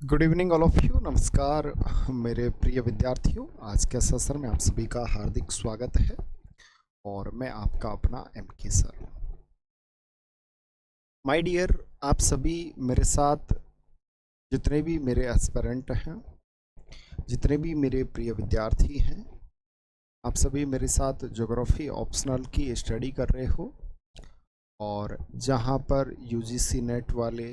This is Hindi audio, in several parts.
Good evening all of you. नमस्कार मेरे प्रिय विद्यार्थियों, आज के सेशन में आप सभी का हार्दिक स्वागत है और मैं आपका अपना एम के सर। माय डियर, आप सभी मेरे साथ जितने भी मेरे एस्पिरेंट हैं, जितने भी मेरे प्रिय विद्यार्थी हैं, आप सभी मेरे साथ ज्योग्राफी ऑप्शनल की स्टडी कर रहे हो और जहां पर यूजीसी नेट वाले,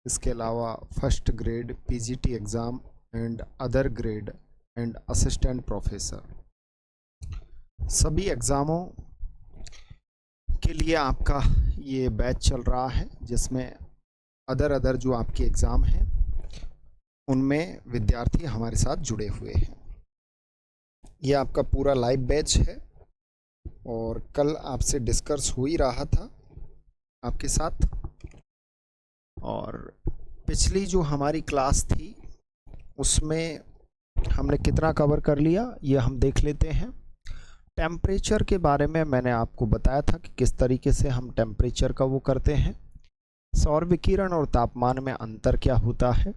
इसके अलावा first grade PGT exam and other grade and assistant professor सभी एग्ज़ामों के लिए आपका ये बैच चल रहा है, जिसमें अदर जो आपके एग्ज़ाम हैं उनमें विद्यार्थी हमारे साथ जुड़े हुए हैं। ये आपका पूरा लाइव बैच है और कल आपसे डिस्कस हो ही रहा था आपके साथ। और पिछली जो हमारी क्लास थी उसमें हमने कितना कवर कर लिया ये हम देख लेते हैं। टेम्परेचर के बारे में मैंने आपको बताया था कि किस तरीके से हम टेम्परेचर का वो करते हैं, सौर विकिरण और तापमान में अंतर क्या होता है,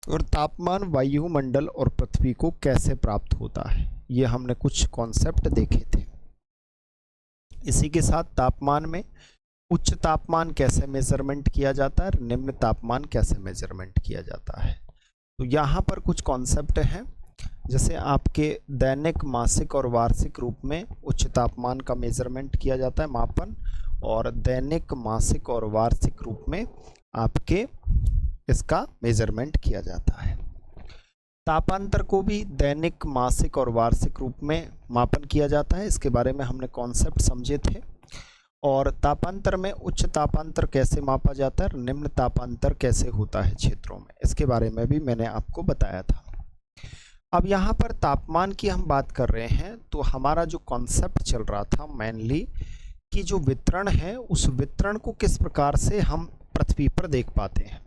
और तापमान वायुमंडल और पृथ्वी को कैसे प्राप्त होता है, ये हमने कुछ कॉन्सेप्ट देखे थे। इसी के साथ तापमान में उच्च तापमान कैसे मेजरमेंट किया जाता है, निम्न तापमान कैसे मेजरमेंट किया जाता है। तो यहाँ पर कुछ कॉन्सेप्ट हैं, जैसे आपके दैनिक, मासिक और वार्षिक रूप में उच्च तापमान का मेजरमेंट किया जाता है, मापन, और दैनिक, मासिक और वार्षिक रूप में आपके इसका मेजरमेंट किया जाता है। तापांतर को भी दैनिक, मासिक और वार्षिक रूप में मापन किया जाता है, इसके बारे में हमने कॉन्सेप्ट समझे थे। और तापांतर में उच्च तापांतर कैसे मापा जाता है, निम्न तापांतर कैसे होता है क्षेत्रों में, इसके बारे में भी मैंने आपको बताया था। अब यहाँ पर तापमान की हम बात कर रहे हैं, तो हमारा जो कॉन्सेप्ट चल रहा था मेनली कि जो वितरण है उस वितरण को किस प्रकार से हम पृथ्वी पर देख पाते हैं,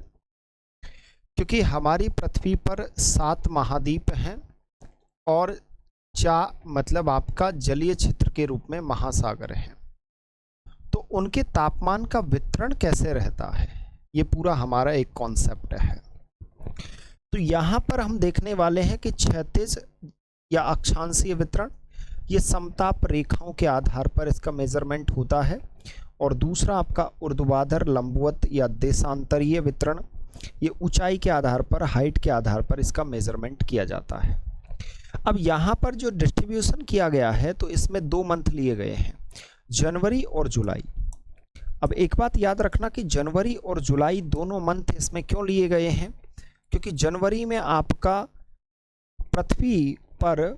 क्योंकि हमारी पृथ्वी पर 7 महाद्वीप हैं और मतलब आपका जलीय क्षेत्र के रूप में महासागर हैं। तो उनके तापमान का वितरण कैसे रहता है, ये पूरा हमारा एक कॉन्सेप्ट है। तो यहाँ पर हम देखने वाले हैं कि क्षैतिज या अक्षांशीय वितरण, ये समताप रेखाओं के आधार पर इसका मेजरमेंट होता है। और दूसरा आपका ऊर्ध्वाधर, लंबवत या देशांतरीय वितरण, ये ऊंचाई के आधार पर, हाइट के आधार पर इसका मेजरमेंट किया जाता है। अब यहाँ पर जो डिस्ट्रीब्यूशन किया गया है, तो इसमें 2 मंथ लिए गए हैं, जनवरी और जुलाई। अब एक बात याद रखना कि जनवरी और जुलाई दोनों मंथ इसमें क्यों लिए गए हैं, क्योंकि जनवरी में आपका पृथ्वी पर,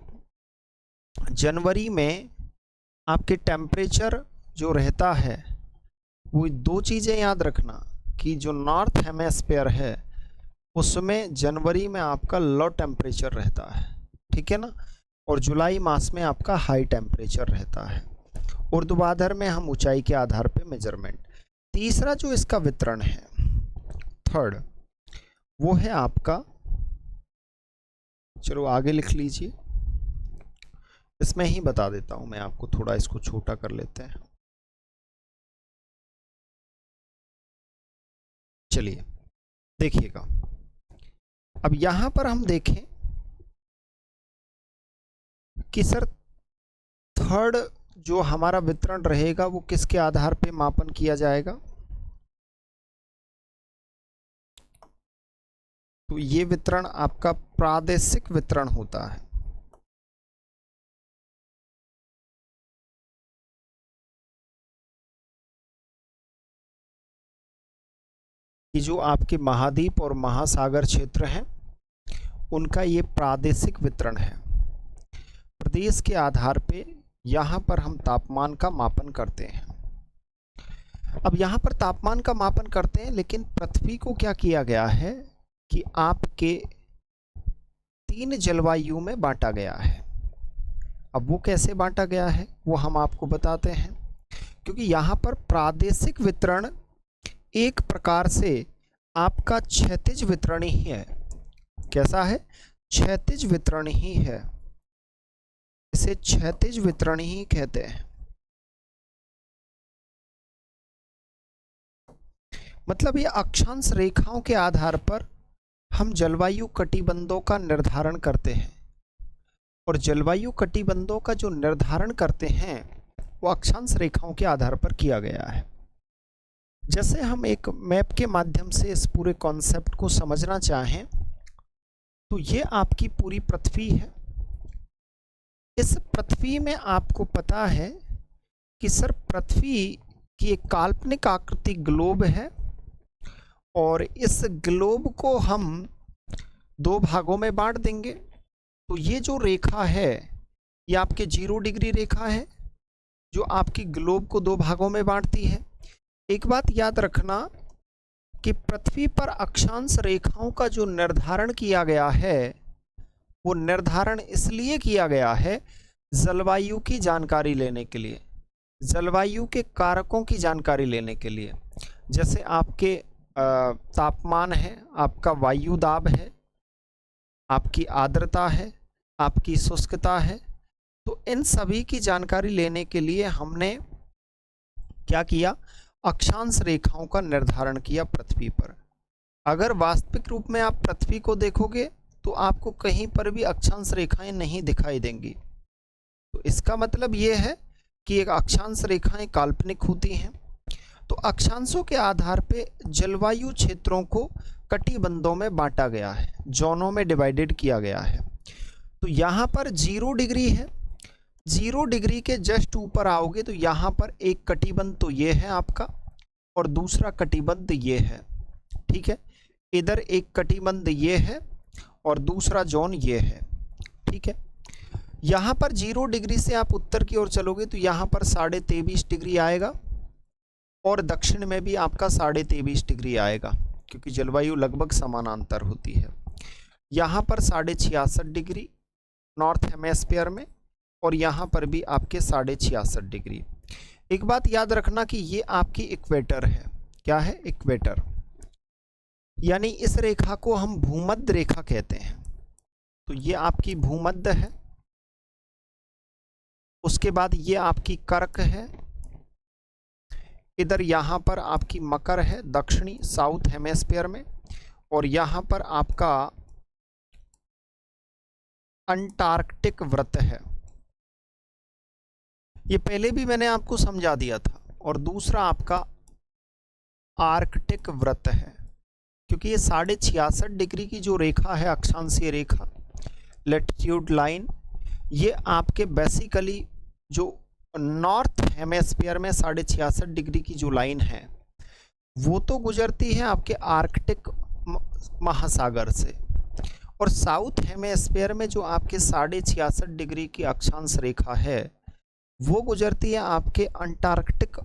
जनवरी में आपके टेम्परेचर जो रहता है, वो 2 चीज़ें याद रखना कि जो नॉर्थ हेमेस्फेयर है उसमें जनवरी में आपका लो टेम्परेचर रहता है, ठीक है ना, और जुलाई मास में आपका हाई टेम्परेचर रहता है। ऊर्ध्वाधर में हम ऊंचाई के आधार पे मेजरमेंट। तीसरा जो इसका वितरण है, थर्ड, वो है आपका, चलो आगे लिख लीजिए, इसमें ही बता देता हूं मैं आपको, थोड़ा इसको छोटा कर लेते हैं। चलिए देखिएगा, अब यहां पर हम देखें कि सर थर्ड जो हमारा वितरण रहेगा वो किसके आधार पे मापन किया जाएगा। तो ये वितरण आपका प्रादेशिक वितरण होता है। कि जो आपके महाद्वीप और महासागर क्षेत्र हैं उनका ये प्रादेशिक वितरण है। प्रदेश के आधार पे यहाँ पर हम तापमान का मापन करते हैं। अब यहाँ पर तापमान का मापन करते हैं, लेकिन पृथ्वी को क्या किया गया है कि आपके 3 जलवायु में बांटा गया है। अब वो कैसे बांटा गया है वो हम आपको बताते हैं, क्योंकि यहाँ पर प्रादेशिक वितरण एक प्रकार से आपका क्षैतिज वितरण ही है। कैसा है? क्षैतिज वितरण ही है, इसे क्षैतिज वितरण ही कहते हैं। मतलब ये अक्षांश रेखाओं के आधार पर हम जलवायु कटिबंधों का निर्धारण करते हैं और जलवायु कटिबंधों का जो निर्धारण करते हैं वो अक्षांश रेखाओं के आधार पर किया गया है। जैसे हम एक मैप के माध्यम से इस पूरे कॉन्सेप्ट को समझना चाहें तो ये आपकी पूरी पृथ्वी है। इस पृथ्वी में आपको पता है कि सर पृथ्वी की एक काल्पनिक आकृति ग्लोब है और इस ग्लोब को हम दो भागों में बांट देंगे। तो ये जो रेखा है ये आपके 0 डिग्री रेखा है जो आपकी ग्लोब को दो भागों में बांटती है। एक बात याद रखना कि पृथ्वी पर अक्षांश रेखाओं का जो निर्धारण किया गया है वो निर्धारण इसलिए किया गया है जलवायु की जानकारी लेने के लिए, जलवायु के कारकों की जानकारी लेने के लिए। जैसे आपके तापमान है, आपका वायु दाब है, आपकी आर्द्रता है, आपकी शुष्कता है। तो इन सभी की जानकारी लेने के लिए हमने क्या किया, अक्षांश रेखाओं का निर्धारण किया पृथ्वी पर। अगर वास्तविक रूप में आप पृथ्वी को देखोगे तो आपको कहीं पर भी अक्षांश रेखाएं नहीं दिखाई देंगी। तो इसका मतलब ये है कि एक अक्षांश रेखाएं काल्पनिक होती हैं। तो अक्षांशों के आधार पे जलवायु क्षेत्रों को कटिबंधों में बांटा गया है, जोनों में डिवाइडेड किया गया है। तो यहाँ पर 0 डिग्री है, 0 डिग्री के जस्ट ऊपर आओगे तो यहाँ पर एक कटिबंध तो ये है आपका और दूसरा कटिबंध ये है, ठीक है। इधर एक कटिबंध ये है और दूसरा जोन ये है, ठीक है। यहाँ पर 0 डिग्री से आप उत्तर की ओर चलोगे तो यहाँ पर 23.5 डिग्री आएगा और दक्षिण में भी आपका 23.5 डिग्री आएगा क्योंकि जलवायु लगभग समानांतर होती है। यहाँ पर 66.5 डिग्री नॉर्थ हेमेस्फीयर में और यहाँ पर भी आपके 66.5 डिग्री। एक बात याद रखना कि ये आपकी इक्वेटर है। क्या है? इक्वेटर। यानी इस रेखा को हम भूमध्य रेखा कहते हैं। तो ये आपकी भूमध्य है, उसके बाद ये आपकी कर्क है, इधर यहाँ पर आपकी मकर है दक्षिणी साउथ हेमेस्फीयर में, और यहाँ पर आपका अंटार्कटिक वृत्त है। ये पहले भी मैंने आपको समझा दिया था। और दूसरा आपका आर्कटिक वृत्त है, क्योंकि ये 66.5 डिग्री की जो रेखा है, अक्षांशीय रेखा, लैटिट्यूड लाइन, ये आपके बेसिकली जो नॉर्थ हेमेस्फीयर में 66.5 डिग्री की जो लाइन है वो तो गुजरती है आपके आर्कटिक महासागर से, और साउथ हेमेस्फीयर में जो आपके 66.5 डिग्री की अक्षांश रेखा है वो गुजरती है आपके अंटार्कटिक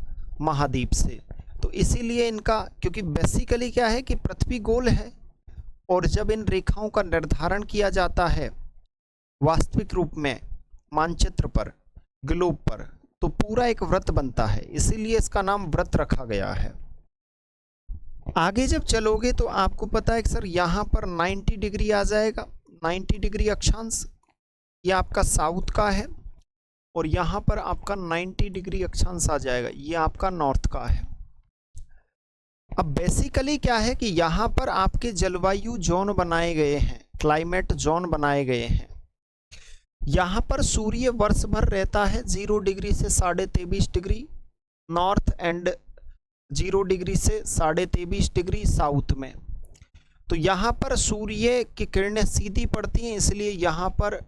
महाद्वीप से। तो इसीलिए इनका, क्योंकि बेसिकली क्या है कि पृथ्वी गोल है, और जब इन रेखाओं का निर्धारण किया जाता है वास्तविक रूप में मानचित्र पर, ग्लोब पर, तो पूरा एक वृत्त बनता है, इसीलिए इसका नाम वृत्त रखा गया है। आगे जब चलोगे तो आपको पता है कि सर यहाँ पर 90 डिग्री आ जाएगा, 90 डिग्री अक्षांश ये आपका साउथ का है, और यहाँ पर आपका 90 डिग्री अक्षांश आ जाएगा, ये आपका नॉर्थ का है। अब बेसिकली क्या है कि यहाँ पर आपके जलवायु जोन बनाए गए हैं, क्लाइमेट जोन बनाए गए हैं। यहाँ पर सूर्य वर्ष भर रहता है 0 डिग्री से 23.5 डिग्री नॉर्थ एंड 0 डिग्री से 23.5 डिग्री साउथ में। तो यहाँ पर सूर्य की किरणें सीधी पड़ती हैं, इसलिए यहाँ पर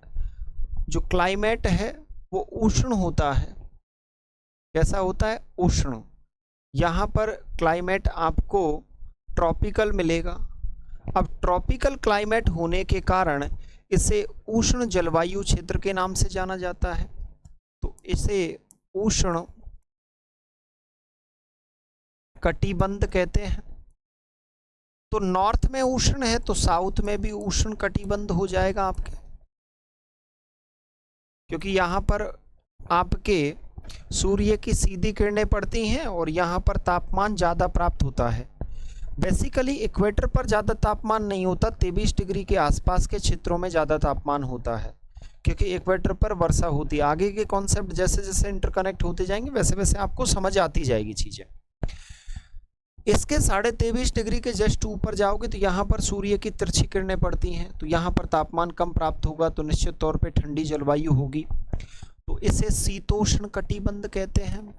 जो क्लाइमेट है वो उष्ण होता है। कैसा होता है? उष्ण। यहाँ पर क्लाइमेट आपको ट्रॉपिकल मिलेगा। अब ट्रॉपिकल क्लाइमेट होने के कारण इसे उष्ण जलवायु क्षेत्र के नाम से जाना जाता है। तो इसे उष्ण कटिबंध कहते हैं। तो नॉर्थ में उष्ण है तो साउथ में भी उष्ण कटिबंध हो जाएगा आपके, क्योंकि यहाँ पर आपके सूर्य की सीधी किरणें पड़ती हैं और यहाँ पर तापमान ज़्यादा प्राप्त होता है। बेसिकली इक्वेटर पर ज़्यादा तापमान नहीं होता, 23 डिग्री के आसपास के क्षेत्रों में ज़्यादा तापमान होता है, क्योंकि इक्वेटर पर वर्षा होती है। आगे के कॉन्सेप्ट जैसे जैसे इंटरकनेक्ट होते जाएंगे वैसे वैसे आपको समझ आती जाएगी चीज़ें। इसके 23.5 डिग्री के जस्ट ऊपर जाओगे तो यहाँ पर सूर्य की तिरछी किरणें पड़ती हैं, तो यहाँ पर तापमान कम प्राप्त होगा, तो निश्चित तौर पे ठंडी जलवायु होगी। तो इसे शीतोष्ण कटिबंध कहते हैं।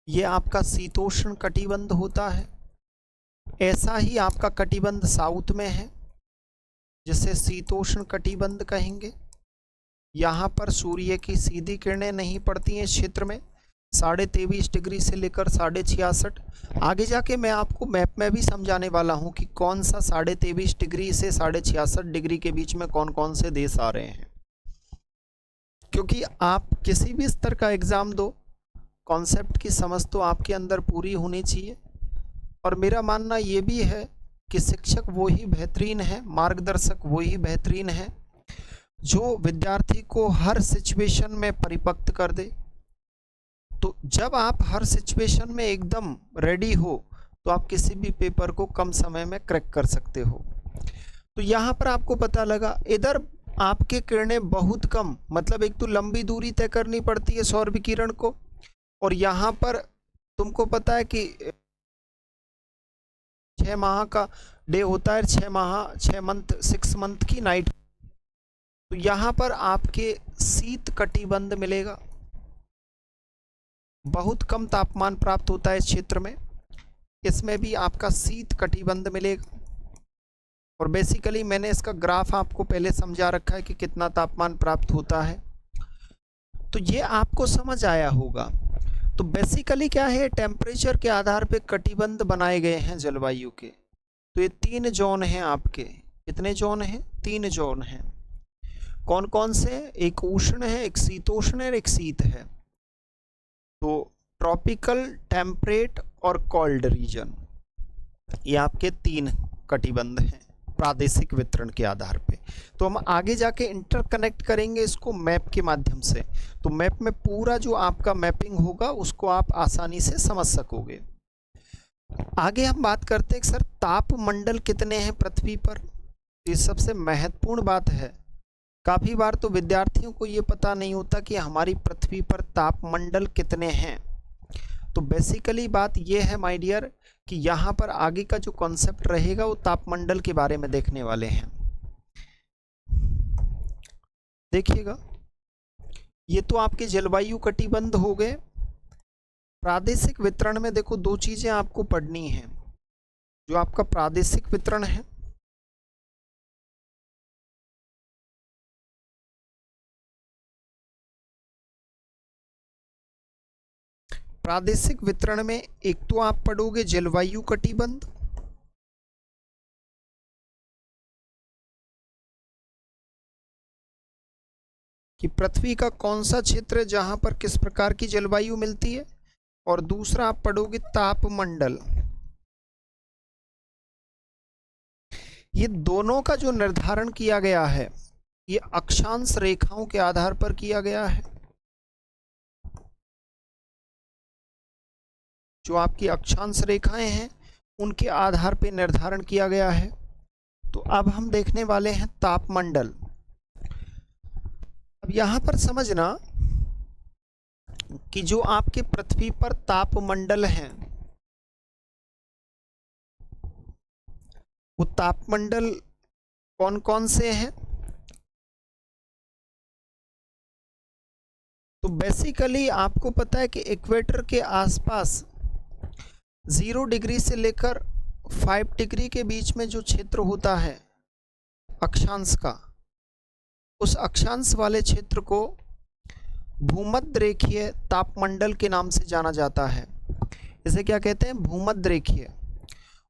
ये आपका शीतोष्ण कटिबंध होता है। ऐसा ही आपका कटिबंध साउथ में है, जिसे शीतोष्ण कटिबंध कहेंगे। यहाँ पर सूर्य की सीधी किरणें नहीं पड़ती हैं इस क्षेत्र में, 23.5 डिग्री से लेकर 66.5। आगे जाके मैं आपको मैप में भी समझाने वाला हूँ कि कौन सा 23.5 डिग्री से 66.5 डिग्री के बीच में कौन कौन से देश आ रहे हैं। क्योंकि आप किसी भी स्तर का एग्ज़ाम दो, कॉन्सेप्ट की समझ तो आपके अंदर पूरी होनी चाहिए। और मेरा मानना ये भी है कि शिक्षक वो ही बेहतरीन है, मार्गदर्शक वो ही बेहतरीन है जो विद्यार्थी को हर सिचुएशन में परिपक्व कर दे। तो जब आप हर सिचुएशन में एकदम रेडी हो तो आप किसी भी पेपर को कम समय में क्रैक कर सकते हो। तो यहाँ पर आपको पता लगा, इधर आपके किरणें बहुत कम, मतलब एक तो लंबी दूरी तय करनी पड़ती है सौर विकिरण को, और यहाँ पर तुमको पता है कि 6 माह का डे होता है, 6 मंथ की नाइट। तो यहाँ पर आपके शीत कटिबंध मिलेगा, बहुत कम तापमान प्राप्त होता है इस क्षेत्र में, इसमें भी आपका शीत कटिबंध मिलेगा। और बेसिकली मैंने इसका ग्राफ आपको पहले समझा रखा है कि कितना तापमान प्राप्त होता है, तो ये आपको समझ आया होगा। तो बेसिकली क्या है, टेम्परेचर के आधार पे कटिबंध बनाए गए हैं जलवायु के। तो ये 3 जोन हैं आपके। कितने जोन हैं? 3 जोन हैं। कौन कौन से? एक उष्ण है, एक शीतोष्ण है और एक शीत है। तो ट्रॉपिकल, टेम्परेट और कोल्ड रीजन, ये आपके 3 कटिबंध हैं प्रादेशिक वितरण के आधार पे। तो हम आगे जाके इंटरकनेक्ट करेंगे इसको मैप के माध्यम से। तो मैप में पूरा जो आपका मैपिंग होगा उसको आप आसानी से समझ सकोगे। आगे हम बात करते हैं कि सर तापमंडल कितने हैं पृथ्वी पर। ये सबसे महत्वपूर्ण बात है। काफ़ी बार तो विद्यार्थियों को ये पता नहीं होता कि हमारी पृथ्वी पर तापमंडल कितने हैं। तो बेसिकली बात ये है माय डियर कि यहाँ पर आगे का जो कॉन्सेप्ट रहेगा वो तापमंडल के बारे में देखने वाले हैं। देखिएगा, ये तो आपके जलवायु कटिबंध हो गए। प्रादेशिक वितरण में देखो 2 चीजें आपको पढ़नी है। जो आपका प्रादेशिक वितरण है, प्रादेशिक वितरण में एक तो आप पढ़ोगे जलवायु कटिबंध, कि पृथ्वी का कौन सा क्षेत्र है जहां पर किस प्रकार की जलवायु मिलती है, और दूसरा आप पढ़ोगे तापमंडल। ये दोनों का जो निर्धारण किया गया है ये अक्षांश रेखाओं के आधार पर किया गया है। जो आपकी अक्षांश रेखाएं हैं उनके आधार पर निर्धारण किया गया है। तो अब हम देखने वाले हैं तापमंडल। अब यहां पर समझना कि जो आपके पृथ्वी पर तापमंडल हैं वो तापमंडल कौन कौन से हैं। तो बेसिकली आपको पता है कि इक्वेटर के आसपास 0 डिग्री से लेकर 5 डिग्री के बीच में जो क्षेत्र होता है अक्षांश का, उस अक्षांश वाले क्षेत्र को भूमध्य रेखीय तापमंडल के नाम से जाना जाता है। इसे क्या कहते हैं? भूमध्य रेखीय।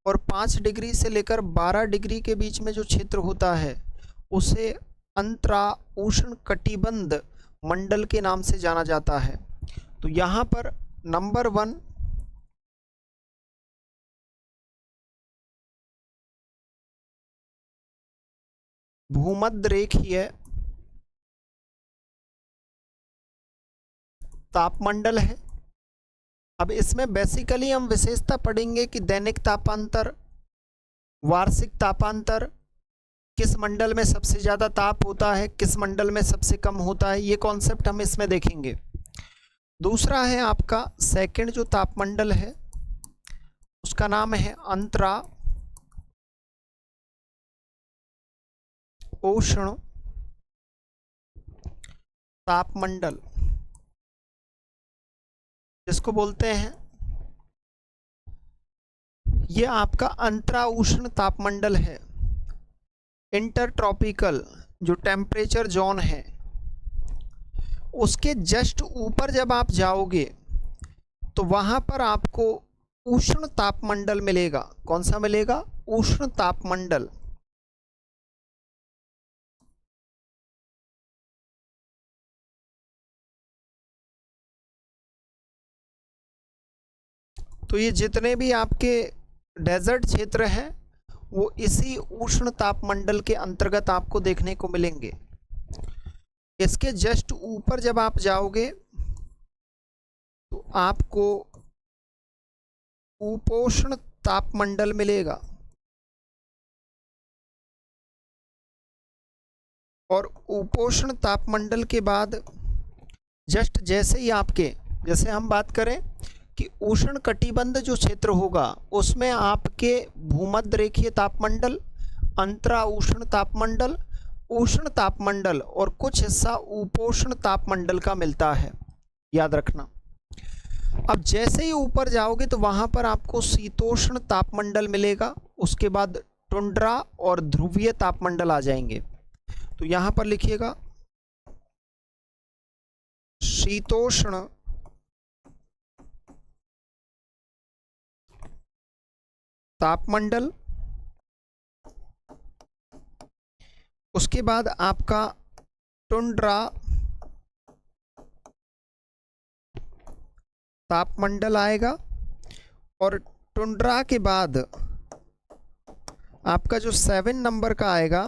और 5 डिग्री से लेकर 12 डिग्री के बीच में जो क्षेत्र होता है उसे अंतरा उष्ण कटिबंध मंडल के नाम से जाना जाता है। तो यहाँ पर नंबर 1 भूमध्य रेखीय तापमंडल है। अब इसमें बेसिकली हम विशेषता पढ़ेंगे कि दैनिक तापांतर, वार्षिक तापांतर, किस मंडल में सबसे ज़्यादा ताप होता है, किस मंडल में सबसे कम होता है, ये कॉन्सेप्ट हम इसमें देखेंगे। दूसरा है आपका सेकंड जो तापमंडल है उसका नाम है अंतरा उष्ण तापमंडल, जिसको बोलते हैं ये आपका अंतरा उष्ण तापमंडल है। इंटरट्रॉपिकल जो टेम्परेचर जोन है उसके जस्ट ऊपर जब आप जाओगे तो वहां पर आपको उष्ण तापमंडल मिलेगा। कौन सा मिलेगा? उष्ण तापमंडल। तो ये जितने भी आपके डेजर्ट क्षेत्र हैं वो इसी उष्ण तापमंडल के अंतर्गत आपको देखने को मिलेंगे। इसके जस्ट ऊपर जब आप जाओगे तो आपको उपोष्ण तापमंडल मिलेगा, और उपोष्ण तापमंडल के बाद जस्ट जैसे ही आपके, जैसे हम बात करें कि उष्ण कटिबंध जो क्षेत्र होगा उसमें आपके भूमध्य रेखीय तापमंडल, अंतरा उष्ण तापमंडल, उष्ण तापमंडल और कुछ हिस्सा उपोष्ण तापमंडल का मिलता है, याद रखना। अब जैसे ही ऊपर जाओगे तो वहां पर आपको शीतोष्ण तापमंडल मिलेगा, उसके बाद टुंड्रा और ध्रुवीय तापमंडल आ जाएंगे। तो यहां पर लिखिएगा शीतोष्ण तापमंडल, उसके बाद आपका टुंड्रा तापमंडल आएगा, और टुंड्रा के बाद आपका जो 7 नंबर का आएगा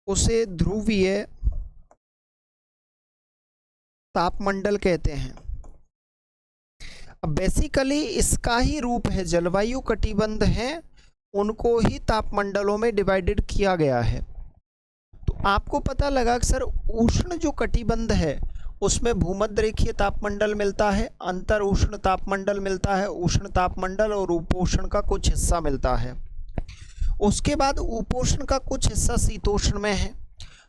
उसे ध्रुवीय तापमंडल कहते हैं। अब बेसिकली इसका ही रूप है, जलवायु कटिबंध हैं उनको ही तापमंडलों में डिवाइडेड किया गया है। तो आपको पता लगा कि सर उष्ण जो कटिबंध है उसमें भूमध्य रेखीय तापमंडल मिलता है, अंतर उष्ण तापमंडल मिलता है, उष्ण तापमंडल और उपोष्ण का कुछ हिस्सा मिलता है। उसके बाद उपोष्ण का कुछ हिस्सा शीतोष्ण में है,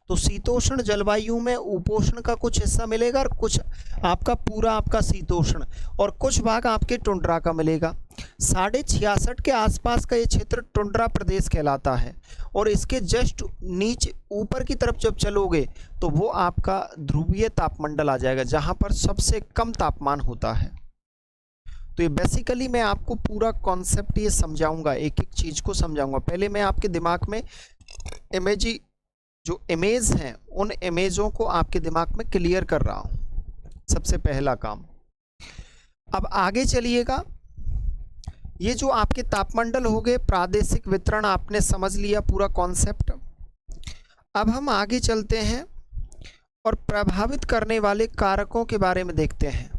तो शीतोष्ण जलवायु में उपोष्ण का कुछ हिस्सा मिलेगा और कुछ आपका पूरा आपका शीतोष्ण, और कुछ भाग आपके टुंड्रा का मिलेगा। 66.5 के आसपास का ये क्षेत्र टुंड्रा प्रदेश कहलाता है, और इसके जस्ट नीचे ऊपर की तरफ जब चलोगे तो वो आपका ध्रुवीय तापमंडल आ जाएगा जहाँ पर सबसे कम तापमान होता है। तो ये बेसिकली मैं आपको पूरा कॉन्सेप्ट ये समझाऊंगा, एक एक चीज़ को समझाऊंगा। पहले मैं आपके दिमाग में इमेजी जो इमेज हैं उन इमेजों को आपके दिमाग में क्लियर कर रहा हूं, सबसे पहला काम। अब आगे चलिएगा, ये जो आपके तापमंडल हो गए, प्रादेशिक वितरण आपने समझ लिया पूरा कॉन्सेप्ट। अब हम आगे चलते हैं और प्रभावित करने वाले कारकों के बारे में देखते हैं।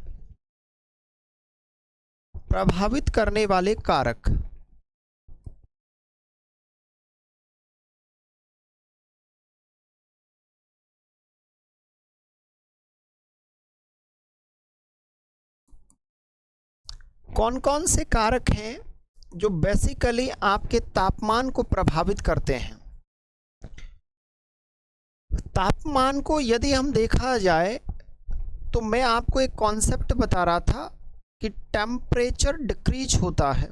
प्रभावित करने वाले कारक, कौन कौन से कारक हैं जो बेसिकली आपके तापमान को प्रभावित करते हैं। तापमान को यदि हम देखा जाए तो मैं आपको एक कॉन्सेप्ट बता रहा था कि टेम्परेचर डिक्रीज होता है,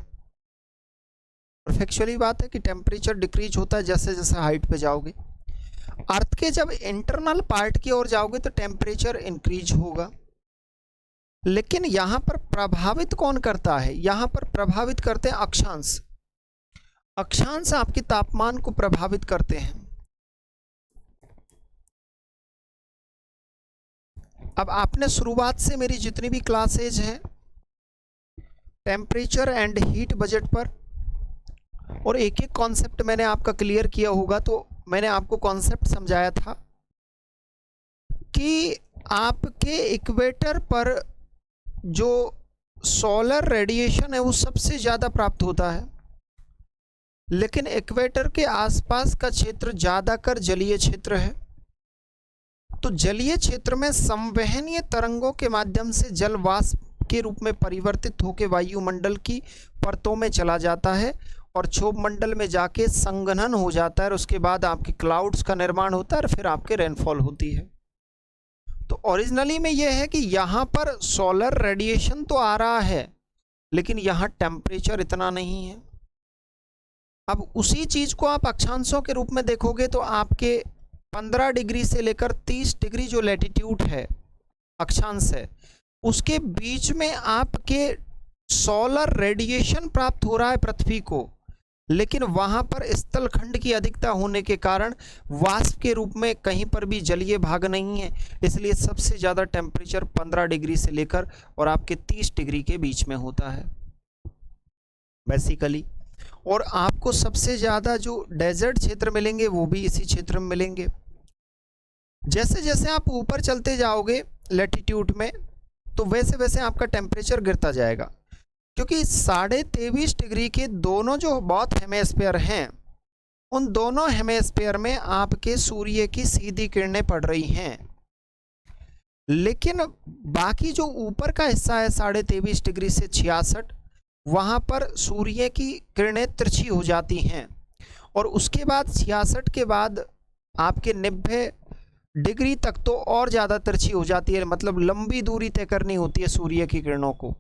और फैक्चुअली बात है कि टेम्परेचर डिक्रीज होता है जैसे जैसे हाइट पे जाओगे। अर्थ के जब इंटरनल पार्ट की ओर जाओगे तो टेम्परेचर इंक्रीज होगा, लेकिन यहां पर प्रभावित कौन करता है? यहां पर प्रभावित करते हैं अक्षांश। अक्षांश आपके तापमान को प्रभावित करते हैं। अब आपने शुरुआत से मेरी जितनी भी क्लासेज हैं टेम्परेचर एंड हीट बजट पर, और एक एक कॉन्सेप्ट मैंने आपका क्लियर किया होगा, तो मैंने आपको कॉन्सेप्ट समझाया था कि आपके इक्वेटर पर जो सोलर रेडिएशन है वो सबसे ज़्यादा प्राप्त होता है, लेकिन इक्वेटर के आसपास का क्षेत्र ज़्यादातर जलीय क्षेत्र है। तो जलीय क्षेत्र में संवहनीय तरंगों के माध्यम से जल वाष्प के रूप में परिवर्तित होकर वायुमंडल की परतों में चला जाता है और क्षोभ मंडल में जाके संघनन हो जाता है और उसके बाद आपके क्लाउड्स का निर्माण होता है और फिर आपके रेनफॉल होती है। तो ओरिजिनली में यह है कि यहाँ पर सोलर रेडिएशन तो आ रहा है लेकिन यहाँ टेम्परेचर इतना नहीं है। अब उसी चीज को आप अक्षांशों के रूप में देखोगे तो आपके 15 डिग्री से लेकर 30 डिग्री जो लैटिट्यूड है, अक्षांश है, उसके बीच में आपके सोलर रेडिएशन प्राप्त हो रहा है पृथ्वी को, लेकिन वहां पर स्थलखंड की अधिकता होने के कारण वाष्प के रूप में कहीं पर भी जलीय भाग नहीं है, इसलिए सबसे ज़्यादा टेम्परेचर 15 डिग्री से लेकर और आपके 30 डिग्री के बीच में होता है बेसिकली। और आपको सबसे ज़्यादा जो डेजर्ट क्षेत्र मिलेंगे वो भी इसी क्षेत्र में मिलेंगे। जैसे जैसे आप ऊपर चलते जाओगे लैटिट्यूड में तो वैसे वैसे आपका टेम्परेचर गिरता जाएगा, क्योंकि 23.5 डिग्री के दोनों जो बहुत हेमिस्फीयर हैं उन दोनों हेमिस्फीयर में आपके सूर्य की सीधी किरणें पड़ रही हैं, लेकिन बाकी जो ऊपर का हिस्सा है 23.5 डिग्री से 66, वहाँ पर सूर्य की किरणें तिरछी हो जाती हैं और उसके बाद 66 के बाद आपके 90 डिग्री तक तो और ज़्यादा तिरछी हो जाती है, मतलब लंबी दूरी तय करनी होती है सूर्य की किरणों को,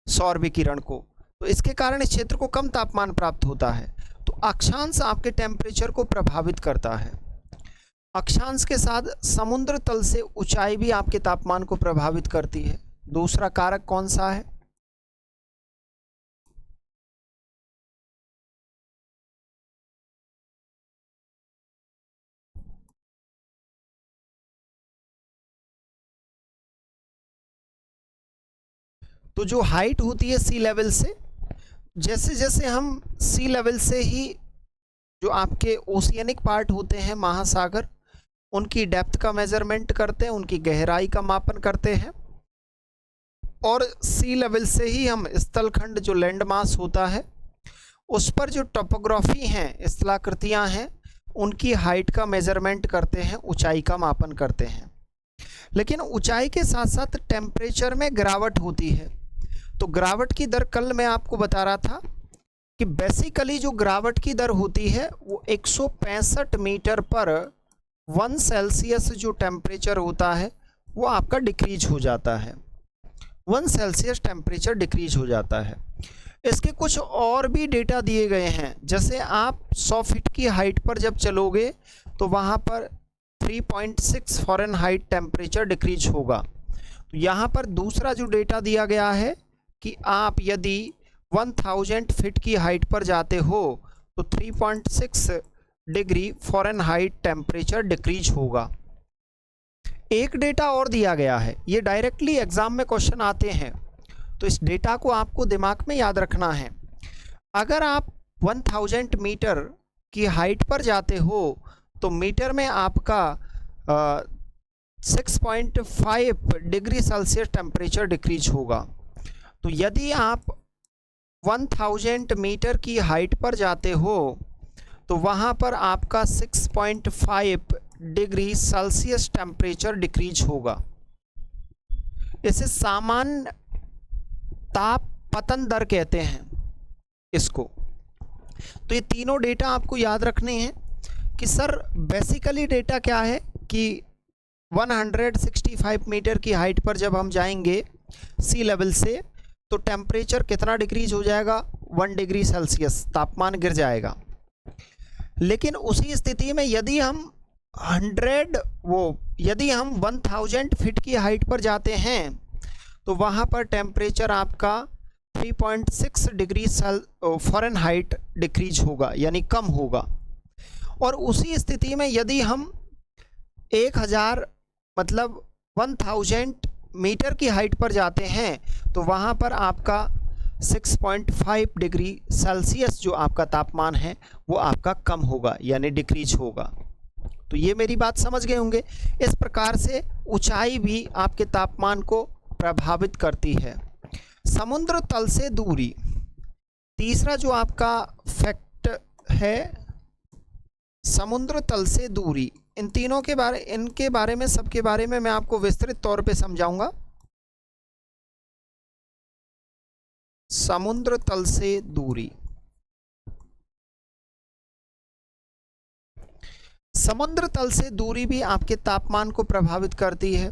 सौर विकिरण को। तो इसके कारण इस क्षेत्र को कम तापमान प्राप्त होता है। तो अक्षांश आपके टेम्परेचर को प्रभावित करता है। अक्षांश के साथ समुद्र तल से ऊंचाई भी आपके तापमान को प्रभावित करती है। दूसरा कारक कौन सा है? तो जो हाइट होती है सी लेवल से, जैसे जैसे हम सी लेवल से ही जो आपके ओशियनिक पार्ट होते हैं, महासागर, उनकी डेप्थ का मेजरमेंट करते हैं, उनकी गहराई का मापन करते हैं, और सी लेवल से ही हम स्थलखंड जो लैंड मास होता है उस पर जो टोपोग्राफी हैं, स्थलाकृतियाँ हैं, उनकी हाइट का मेजरमेंट करते हैं, ऊंचाई का मापन करते हैं। लेकिन ऊंचाई के साथ साथ टेम्परेचर में गिरावट होती है। तो गिरावट की दर कल मैं आपको बता रहा था कि बेसिकली जो गिरावट की दर होती है वो 165 मीटर पर 1 सेल्सियस जो टेम्परेचर होता है वो आपका डिक्रीज हो जाता है। 1 सेल्सियस टेम्परेचर डिक्रीज हो जाता है। इसके कुछ और भी डेटा दिए गए हैं, जैसे आप 100 फीट की हाइट पर जब चलोगे तो वहाँ पर 3.6 फ़ारेनहाइट टेम्परेचर डिक्रीज होगा। तो यहाँ पर दूसरा जो डेटा दिया गया है कि आप यदि 1000 फीट की हाइट पर जाते हो तो 3.6 डिग्री फ़ारेनहाइट टेम्परेचर डिक्रीज होगा। एक डेटा और दिया गया है, ये डायरेक्टली एग्जाम में क्वेश्चन आते हैं, तो इस डेटा को आपको दिमाग में याद रखना है। अगर आप 1000 मीटर की हाइट पर जाते हो तो मीटर में आपका 6.5 डिग्री सेल्सियस टेम्परेचर डिक्रीज होगा। तो यदि आप 1000 मीटर की हाइट पर जाते हो तो वहाँ पर आपका 6.5 डिग्री सेल्सियस टेम्परेचर डिक्रीज होगा। इसे सामान्य ताप पतन दर कहते हैं इसको। तो ये तीनों डेटा आपको याद रखने हैं कि सर बेसिकली डेटा क्या है कि 165 मीटर की हाइट पर जब हम जाएंगे सी लेवल से तो टेम्परेचर कितना डिक्रीज हो जाएगा? 1 डिग्री सेल्सियस तापमान गिर जाएगा। लेकिन उसी स्थिति में यदि हम 1000 फीट की हाइट पर जाते हैं तो वहाँ पर टेम्परेचर आपका 3.6 डिग्री फ़ारेनहाइट डिक्रीज होगा, यानी कम होगा। और उसी स्थिति में यदि हम 1000 मतलब 1000 मीटर की हाइट पर जाते हैं तो वहाँ पर आपका 6.5 डिग्री सेल्सियस जो आपका तापमान है वो आपका कम होगा, यानी डिक्रीज होगा। तो ये मेरी बात समझ गए होंगे। इस प्रकार से ऊंचाई भी आपके तापमान को प्रभावित करती है। समुद्र तल से दूरी, तीसरा जो आपका फैक्ट है, समुद्र तल से दूरी, इनके बारे में सबके बारे में मैं आपको विस्तृत तौर पे समझाऊंगा। समुद्र तल से दूरी। समुद्र तल से दूरी भी आपके तापमान को प्रभावित करती है।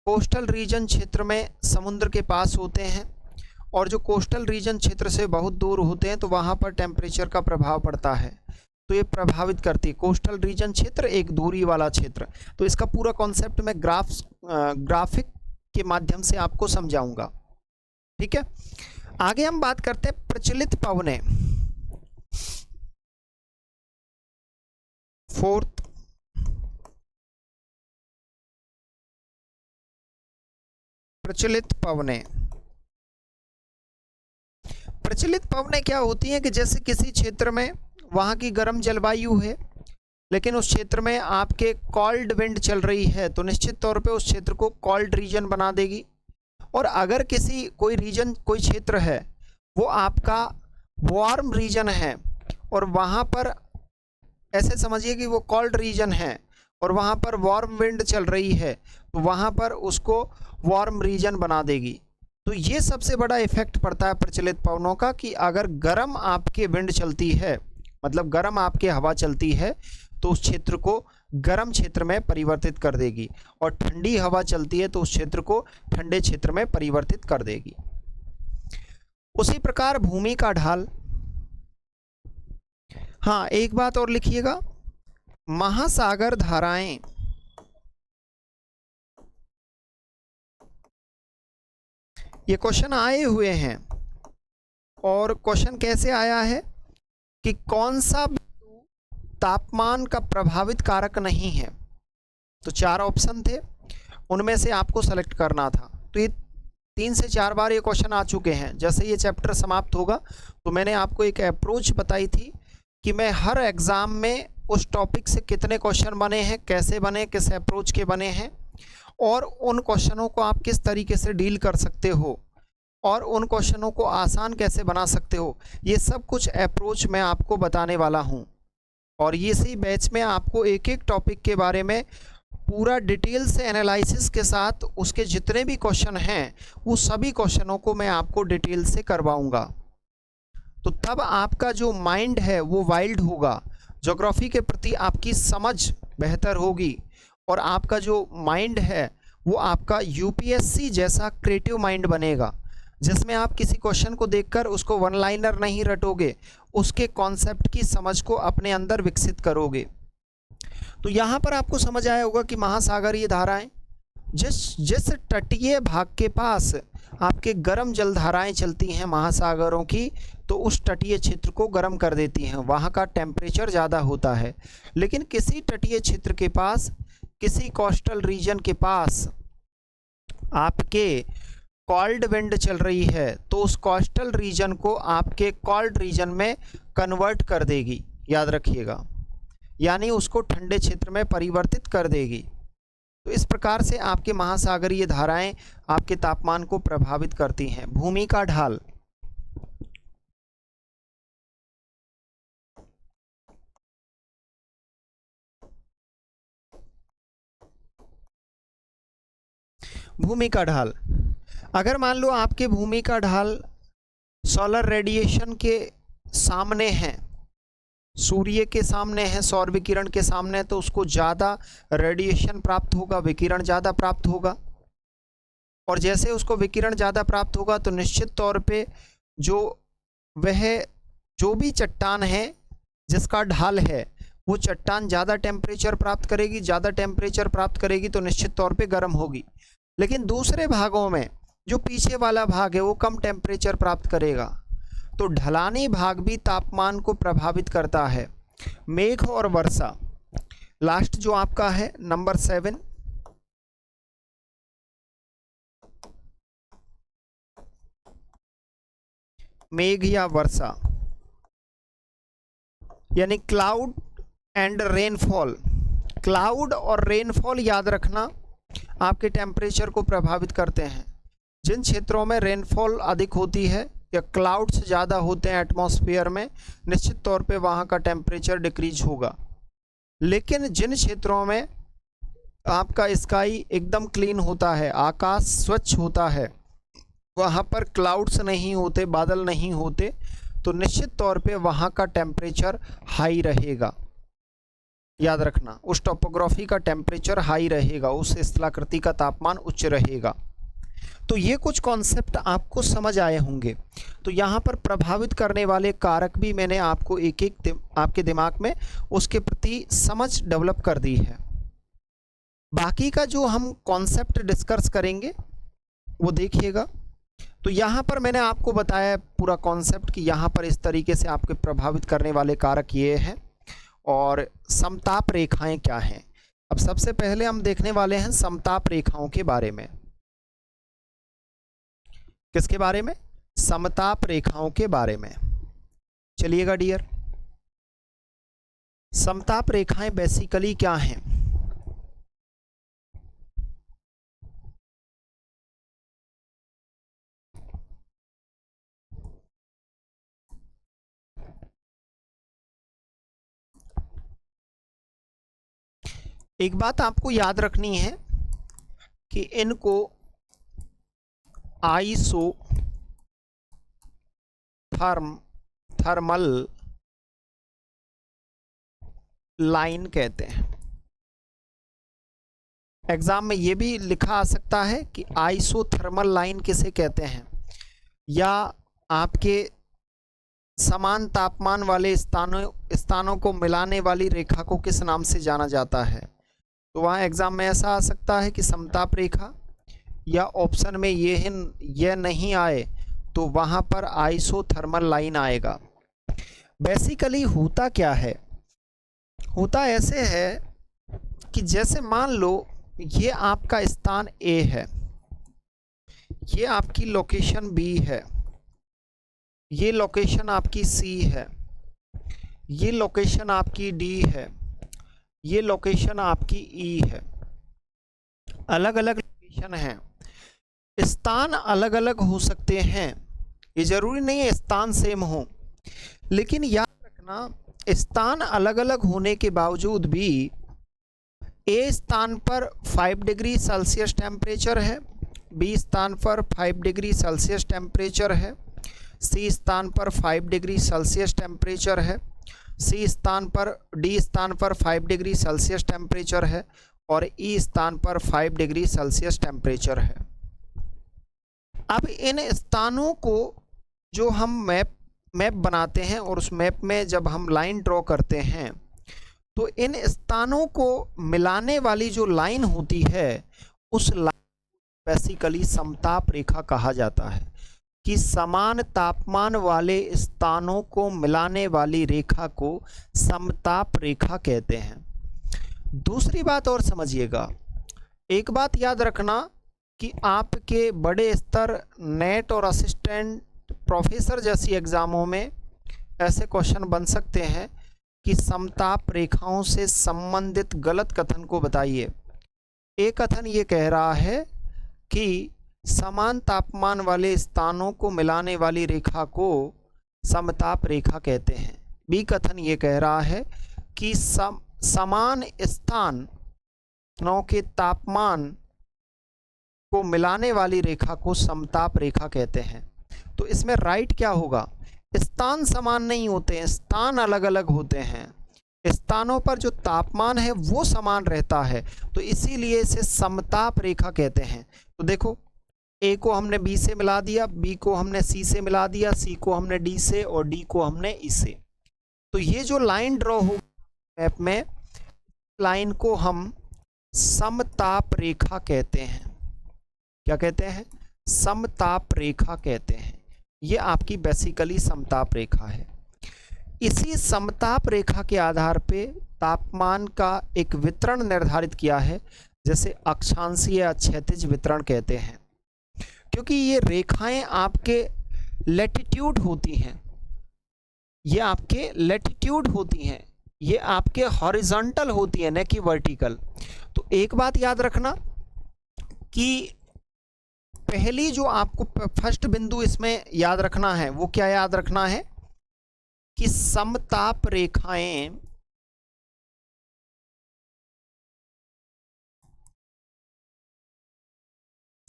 कोस्टल रीजन क्षेत्र में समुद्र के पास होते हैं, और जो कोस्टल रीजन क्षेत्र से बहुत दूर होते हैं तो वहाँ पर टेम्परेचर का प्रभाव पड़ता है, तो ये प्रभावित करती है। कोस्टल रीजन क्षेत्र एक दूरी वाला क्षेत्र। तो इसका पूरा कॉन्सेप्ट मैं ग्राफिक के माध्यम से आपको समझाऊंगा, ठीक है। आगे हम बात करते हैं प्रचलित पवनें। फोर्थ, प्रचलित पवनें। प्रचलित पवनें क्या होती हैं कि जैसे किसी क्षेत्र में वहाँ की गर्म जलवायु है, लेकिन उस क्षेत्र में आपके कॉल्ड विंड चल रही है, तो निश्चित तौर पे उस क्षेत्र को कॉल्ड रीजन बना देगी। और अगर कोई क्षेत्र है वो आपका वार्म रीजन है, और वहाँ पर ऐसे समझिए कि वो कॉल्ड रीजन है और वहाँ पर वार्म विंड चल रही है, तो वहाँ पर उसको वार्म रीजन बना देगी। तो ये सबसे बड़ा इफेक्ट पड़ता है प्रचलित पवनों का, कि अगर गर्म आपके विंड चलती है, मतलब गर्म आपके हवा चलती है, तो उस क्षेत्र को गर्म क्षेत्र में परिवर्तित कर देगी, और ठंडी हवा चलती है तो उस क्षेत्र को ठंडे क्षेत्र में परिवर्तित कर देगी। उसी प्रकार भूमि का ढाल। हाँ, एक बात और लिखिएगा, महासागर धाराएं ये क्वेश्चन आए हुए हैं, और क्वेश्चन कैसे आया है कि कौन सा तापमान का प्रभावित कारक नहीं है। तो 4 ऑप्शन थे, उनमें से आपको सेलेक्ट करना था। तो ये 3 से 4 बार ये क्वेश्चन आ चुके हैं। जैसे ये चैप्टर समाप्त होगा तो मैंने आपको एक अप्रोच बताई थी कि मैं हर एग्ज़ाम में उस टॉपिक से कितने क्वेश्चन बने हैं, कैसे बने, किस अप्रोच के बने हैं, और उन क्वेश्चनों को आप किस तरीके से डील कर सकते हो, और उन क्वेश्चनों को आसान कैसे बना सकते हो, ये सब कुछ अप्रोच मैं आपको बताने वाला हूँ। और इसी बैच में आपको एक एक टॉपिक के बारे में पूरा डिटेल से एनालिसिस के साथ उसके जितने भी क्वेश्चन हैं वो सभी क्वेश्चनों को मैं आपको डिटेल से करवाऊँगा। तो तब आपका जो माइंड है वो वाइल्ड होगा, ज्योग्राफी के प्रति आपकी समझ बेहतर होगी, और आपका जो माइंड है वो आपका यूपीएससी जैसा क्रिएटिव माइंड बनेगा, जिसमें आप किसी क्वेश्चन को देखकर उसको वन लाइनर नहीं रटोगे, उसके कॉन्सेप्ट की समझ को अपने अंदर विकसित करोगे। तो यहाँ पर आपको समझ आया होगा कि महासागरीय धाराएं जिस तटीय भाग के पास आपके गर्म जलधाराएं चलती हैं महासागरों की, तो उस तटीय क्षेत्र को गर्म कर देती हैं, वहाँ का टेम्परेचर ज़्यादा होता है। लेकिन किसी तटीय क्षेत्र के पास, किसी कोस्टल रीजन के पास आपके कॉल्ड विंड चल रही है, तो उस कोस्टल रीजन को आपके कॉल्ड रीजन में कन्वर्ट कर देगी, याद रखिएगा, यानी उसको ठंडे क्षेत्र में परिवर्तित कर देगी। तो इस प्रकार से आपके महासागरीय धाराएं आपके तापमान को प्रभावित करती हैं। भूमि का ढाल। भूमि का ढाल, अगर मान लो आपके भूमि का ढाल सोलर रेडिएशन के सामने है, सूर्य के सामने है, सौर विकिरण के सामने, तो उसको ज़्यादा रेडिएशन प्राप्त होगा, विकिरण ज़्यादा प्राप्त होगा। और जैसे उसको विकिरण ज़्यादा प्राप्त होगा तो निश्चित तौर पे जो भी चट्टान है जिसका ढाल है वो चट्टान ज़्यादा टेम्परेचर प्राप्त करेगी, ज़्यादा टेम्परेचर प्राप्त करेगी तो निश्चित तौर पे गर्म होगी। लेकिन दूसरे भागों में जो पीछे वाला भाग है वो कम टेम्परेचर प्राप्त करेगा। तो ढलानी भाग भी तापमान को प्रभावित करता है। मेघ और वर्षा, लास्ट जो आपका है नंबर 7, मेघ या वर्षा, यानी क्लाउड एंड रेनफॉल। क्लाउड और रेनफॉल याद रखना आपके टेम्परेचर को प्रभावित करते हैं। जिन क्षेत्रों में रेनफॉल अधिक होती है या क्लाउड्स ज़्यादा होते हैं एटमॉस्फेयर में, निश्चित तौर पे वहाँ का टेम्परेचर डिक्रीज होगा। लेकिन जिन क्षेत्रों में आपका स्काई एकदम क्लीन होता है, आकाश स्वच्छ होता है, वहाँ पर क्लाउड्स नहीं होते, बादल नहीं होते, तो निश्चित तौर पे वहाँ का टेम्परेचर हाई रहेगा। याद रखना, उस टोपोग्राफी का टेम्परेचर हाई रहेगा, उस स्थलाकृति का तापमान उच्च रहेगा। तो ये कुछ कॉन्सेप्ट आपको समझ आए होंगे। तो यहाँ पर प्रभावित करने वाले कारक भी मैंने आपको एक एक आपके दिमाग में उसके प्रति समझ डेवलप कर दी है। बाकी का जो हम कॉन्सेप्ट डिस्कस करेंगे वो देखिएगा। तो यहाँ पर मैंने आपको बताया पूरा कॉन्सेप्ट कि यहाँ पर इस तरीके से आपके प्रभावित करने वाले कारक ये हैं और समताप रेखाएं क्या हैं। अब सबसे पहले हम देखने वाले हैं समताप रेखाओं के बारे में। किसके बारे में? समताप रेखाओं के बारे में। चलिएगा डियर, समताप रेखाएं बेसिकली क्या हैं? एक बात आपको याद रखनी है कि इनको थर्मल लाइन कहते हैं। एग्जाम में ये भी लिखा आ सकता है कि आइसोथर्मल लाइन किसे कहते हैं, या आपके समान तापमान वाले स्थानों को मिलाने वाली रेखा को किस नाम से जाना जाता है। तो वहाँ एग्जाम में ऐसा आ सकता है कि समताप रेखा, या ऑप्शन में ये नहीं आए तो वहाँ पर आइसोथर्मल लाइन आएगा। बेसिकली होता क्या है? होता ऐसे है कि जैसे मान लो ये आपका स्थान A है, ये आपकी लोकेशन B है, ये लोकेशन आपकी C है, ये लोकेशन आपकी D है, ये लोकेशन आपकी E है। अलग अलग लोकेशन हैं, स्थान अलग अलग हो सकते हैं, ये जरूरी नहीं है स्थान सेम हो, लेकिन याद रखना स्थान अलग अलग होने के बावजूद भी A स्थान पर 5 डिग्री सेल्सियस टेम्परेचर है, B स्थान पर 5 डिग्री सेल्सियस टेम्परेचर है, C स्थान पर 5 डिग्री सेल्सियस टेम्परेचर है, D स्थान पर 5 डिग्री सेल्सियस टेम्परेचर है, और E स्थान पर 5 डिग्री सेल्सियस टेम्परेचर है। अब इन स्थानों को जो हम मैप बनाते हैं और उस मैप में जब हम लाइन ड्रॉ करते हैं, तो इन स्थानों को मिलाने वाली जो लाइन होती है उस लाइन बेसिकली समताप रेखा कहा जाता है, कि समान तापमान वाले स्थानों को मिलाने वाली रेखा को समताप रेखा कहते हैं। दूसरी बात और समझिएगा, एक बात याद रखना कि आपके बड़े स्तर नेट और असिस्टेंट प्रोफेसर जैसी एग्ज़ामों में ऐसे क्वेश्चन बन सकते हैं कि समताप रेखाओं से संबंधित गलत कथन को बताइए। एक कथन ये कह रहा है कि समान तापमान वाले स्थानों को मिलाने वाली रेखा को समताप रेखा कहते हैं। बी कथन ये कह रहा है कि समान स्थानों के तापमान को मिलाने वाली रेखा को समताप रेखा कहते हैं। तो इसमें राइट क्या होगा? स्थान समान नहीं होते हैं, स्थान अलग अलग होते हैं, स्थानों पर जो तापमान है वो समान रहता है, तो इसीलिए इसे समताप रेखा कहते हैं। तो देखो, A को हमने B से मिला दिया, B को हमने C से मिला दिया, C को हमने D से, और D को हमने E से। तो ये जो लाइन ड्रॉ हो मैप में, लाइन को हम समताप रेखा कहते हैं। क्या कहते हैं? समताप रेखा कहते हैं। ये आपकी बेसिकली समताप रेखा है। इसी समताप रेखा के आधार पे तापमान का एक वितरण निर्धारित किया है, जैसे अक्षांशीय या क्षैतिज वितरण कहते हैं, क्योंकि ये रेखाएं आपके लैटिट्यूड होती हैं, ये आपके लैटिट्यूड होती हैं, ये आपके हॉरिजॉन्टल होती है, न कि वर्टिकल। तो एक बात याद रखना कि पहली जो आपको फर्स्ट बिंदु इसमें याद रखना है वो क्या याद रखना है कि समताप रेखाएं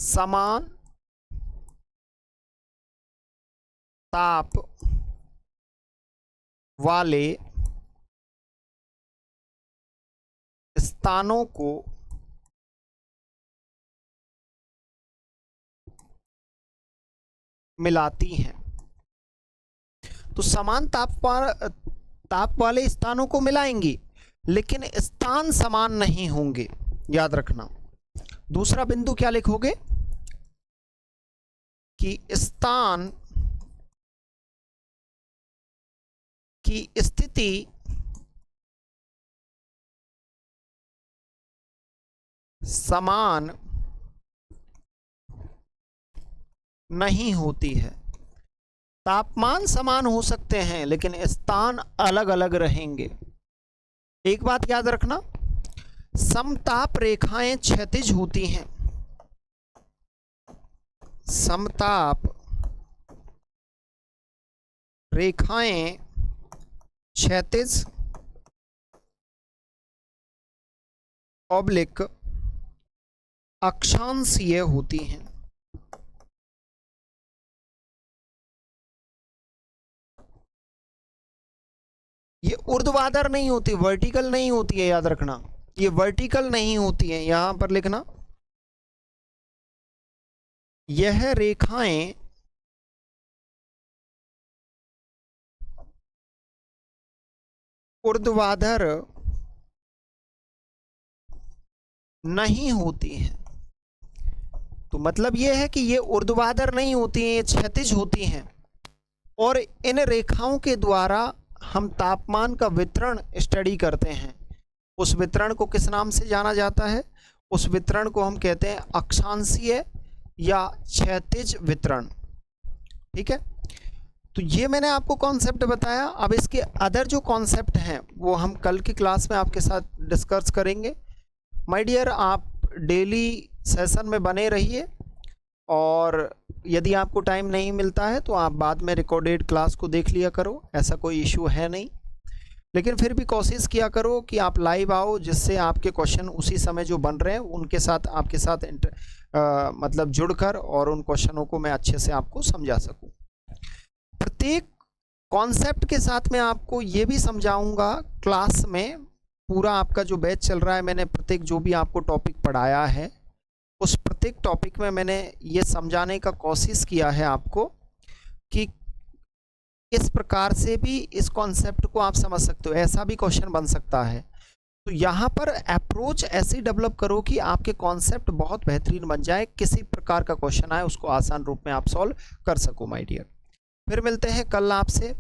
समान ताप वाले स्थानों को मिलाती हैं। तो समान ताप वाले स्थानों को मिलाएंगी, लेकिन स्थान समान नहीं होंगे, याद रखना। दूसरा बिंदु क्या लिखोगे कि स्थान की स्थिति समान नहीं होती है। तापमान समान हो सकते हैं लेकिन स्थान अलग अलग रहेंगे। एक बात याद रखना, समताप रेखाएं क्षैतिज होती हैं। समताप रेखाएं क्षैतिज ऑब्लिक अक्षांशीय होती हैं। ये ऊर्ध्वाधर नहीं होती, वर्टिकल नहीं होती है, याद रखना। ये वर्टिकल नहीं होती है, यहां पर लिखना, यह रेखाएं ऊर्ध्वाधर नहीं होती हैं। तो मतलब यह है कि ये ऊर्ध्वाधर नहीं होती हैं, ये क्षैतिज होती हैं। और इन रेखाओं के द्वारा हम तापमान का वितरण स्टडी करते हैं। उस वितरण को किस नाम से जाना जाता है? उस वितरण को हम कहते हैं अक्षांशीय या क्षैतिज वितरण। ठीक है, तो ये मैंने आपको कॉन्सेप्ट बताया। अब इसके अदर जो कॉन्सेप्ट हैं वो हम कल की क्लास में आपके साथ डिस्कस करेंगे। माय डियर, आप डेली सेशन में बने रहिए, और यदि आपको टाइम नहीं मिलता है तो आप बाद में रिकॉर्डेड क्लास को देख लिया करो, ऐसा कोई इशू है नहीं। लेकिन फिर भी कोशिश किया करो कि आप लाइव आओ, जिससे आपके क्वेश्चन उसी समय जो बन रहे हैं उनके साथ आपके साथ मतलब जुड़कर और उन क्वेश्चनों को मैं अच्छे से आपको समझा सकूं। प्रत्येक कॉन्सेप्ट के साथ मैं आपको ये भी समझाऊंगा क्लास में। पूरा आपका जो बैच चल रहा है, मैंने प्रत्येक जो भी आपको टॉपिक पढ़ाया है उस प्रत्येक टॉपिक में मैंने ये समझाने का कोशिश किया है आपको कि इस प्रकार से भी इस कॉन्सेप्ट को आप समझ सकते हो, ऐसा भी क्वेश्चन बन सकता है। तो यहाँ पर अप्रोच ऐसी डेवलप करो कि आपके कॉन्सेप्ट बहुत बेहतरीन बन जाए, किसी प्रकार का क्वेश्चन आए उसको आसान रूप में आप सॉल्व कर सको माय डियर। फिर मिलते हैं कल आपसे,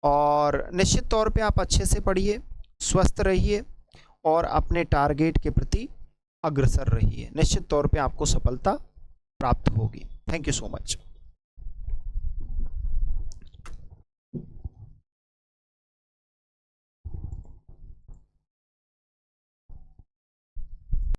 और निश्चित तौर पे आप अच्छे से पढ़िए, स्वस्थ रहिए और अपने टारगेट के प्रति अग्रसर रहिए। निश्चित तौर पे आपको सफलता प्राप्त होगी। Thank you so much.